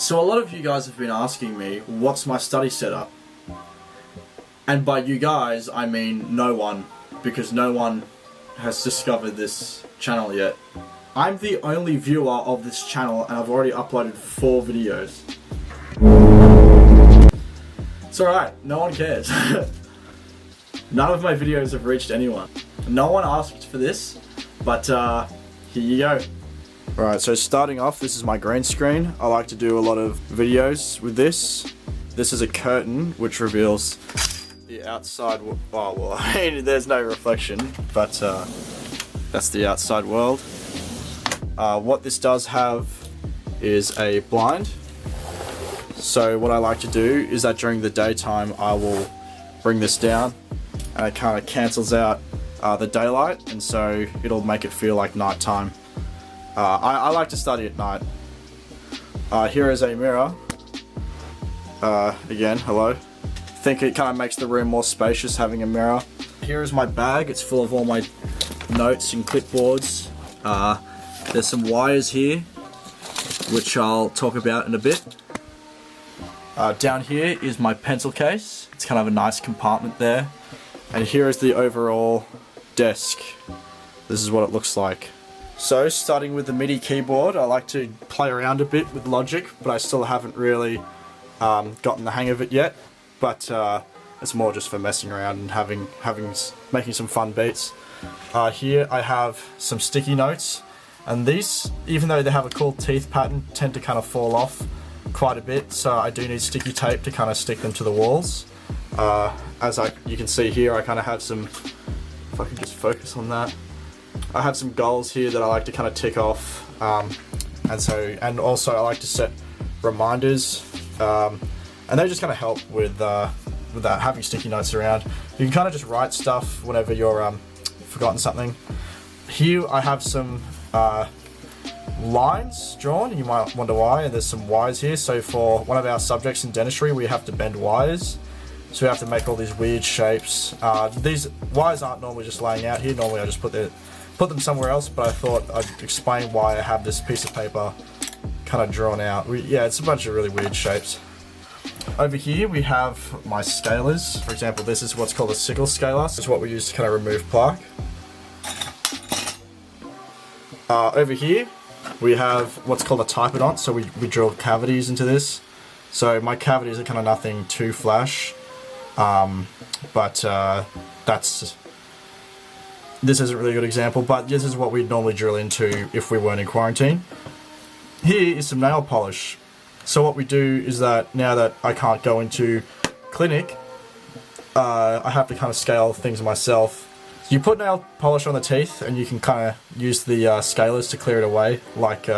So a lot of you guys have been asking me, what's my study setup? And by you guys, I mean no one, because no one has discovered this channel yet. I'm the only viewer of this channel and I've already uploaded 4 videos. It's alright, no one cares. None of my videos have reached anyone. No one asked for this, but here you go. Alright, so starting off, this is my green screen. I like to do a lot of videos with this. This is a curtain which reveals the outside, well, I mean, there's no reflection, but that's the outside world. What this does have is a blind. So what I like to do is that during the daytime I will bring this down and it kind of cancels out the daylight, and so it'll make it feel like nighttime. I like to study at night. Here is a mirror. Again, hello. I think it kind of makes the room more spacious having a mirror. Here is my bag. It's full of all my notes and clipboards. There's some wires here, which I'll talk about in a bit. Down here is my pencil case. It's kind of a nice compartment there. And here is the overall desk. This is what it looks like. So, starting with the MIDI keyboard, I like to play around a bit with Logic, but I still haven't really gotten the hang of it yet. But it's more just for messing around and making some fun beats. Here I have some sticky notes, and these, even though they have a cool teeth pattern, tend to kind of fall off quite a bit. So I do need sticky tape to kind of stick them to the walls. As you can see here, I kind of have some. If I can just focus on that. I have some goals here that I like to kind of tick off, and also I like to set reminders, and they just kind of help with that, having sticky notes around. You can kind of just write stuff whenever you're forgotten something. Here I have some lines drawn. You might wonder why, and there's some wires here. So for one of our subjects in dentistry, we have to bend wires. So we have to make all these weird shapes. These wires aren't normally just laying out here. Normally I just put them somewhere else, but I thought I'd explain why I have this piece of paper kind of drawn out. Yeah, it's a bunch of really weird shapes. Over here we have my scalers. For example, this is what's called a sickle scaler. This is what we use to kind of remove plaque. Over here we have what's called a typodont. So we drill cavities into this. So my cavities are kind of nothing too flash. This isn't really a good example, but this is what we'd normally drill into if we weren't in quarantine. Here is some nail polish. So what we do is that now that I can't go into clinic, I have to kind of scale things myself. You put nail polish on the teeth and you can kind of use the scalers to clear it away, like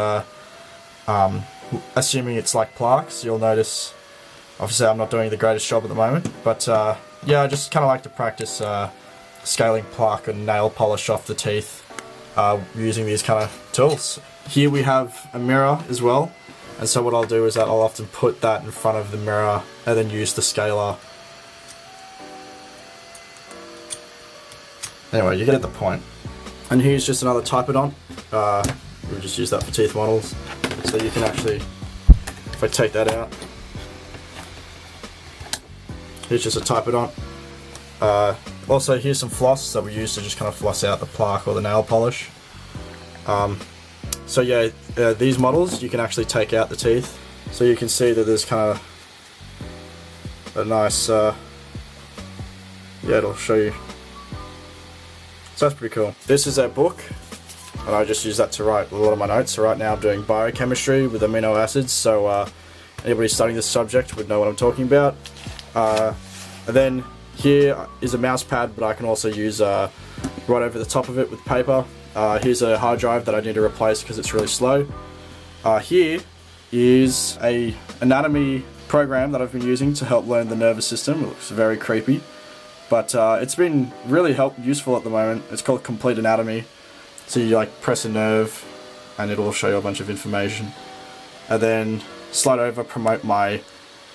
assuming it's like plaques. You'll notice, obviously I'm not doing the greatest job at the moment, but yeah, I just kind of like to practice scaling plaque and nail polish off the teeth using these kind of tools. Here we have a mirror as well, and so what I'll do is that I'll often put that in front of the mirror and then use the scaler. Anyway, you get the point. And here's just another typodont. We'll just use that for teeth models. So you can actually, if I take that out, here's just a typodont. Also, here's some floss that we use to just kind of floss out the plaque or the nail polish. So yeah, these models, you can actually take out the teeth. So you can see that there's kind of a nice, yeah, it'll show you. So that's pretty cool. This is a book, and I just use that to write a lot of my notes. So right now I'm doing biochemistry with amino acids, so anybody studying this subject would know what I'm talking about. And then here is a mouse pad, but I can also use right over the top of it with paper. Here's a hard drive that I need to replace because it's really slow. Here is a anatomy program that I've been using to help learn the nervous system. It looks very creepy, but it's been really useful at the moment. It's called Complete Anatomy. So you like press a nerve and it'll show you a bunch of information. And then slide over, promote my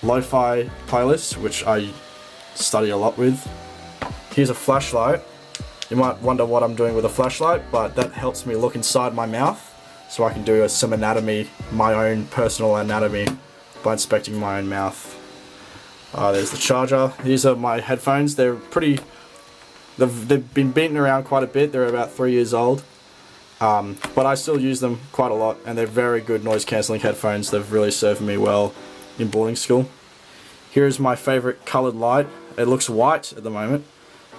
lo-fi playlist, which I study a lot with. Here's a flashlight. You might wonder what I'm doing with a flashlight, but that helps me look inside my mouth so I can do some anatomy, my own personal anatomy by inspecting my own mouth. There's the charger. These are my headphones. They're pretty... They've been beaten around quite a bit. They're about 3 years old. But I still use them quite a lot, and they're very good noise cancelling headphones. They've really served me well in boarding school. Here's my favourite coloured light. It looks white at the moment,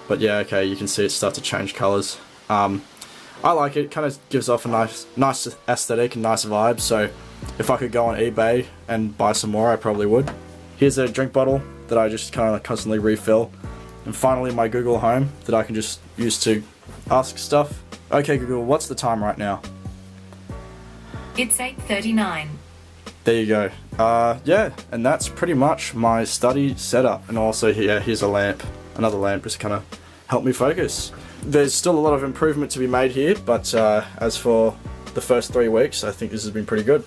but yeah, okay, you can see it start to change colours. I like it. Kind of gives off a nice aesthetic and nice vibe, so if I could go on eBay and buy some more, I probably would. Here's a drink bottle that I just kind of constantly refill. And finally my Google Home that I can just use to ask stuff. Okay Google, what's the time right now? It's 8:39. There you go. Yeah, and that's pretty much my study setup. And also here, here's a lamp. Another lamp just kind of help me focus. There's still a lot of improvement to be made here, but as for the first 3 weeks, I think this has been pretty good.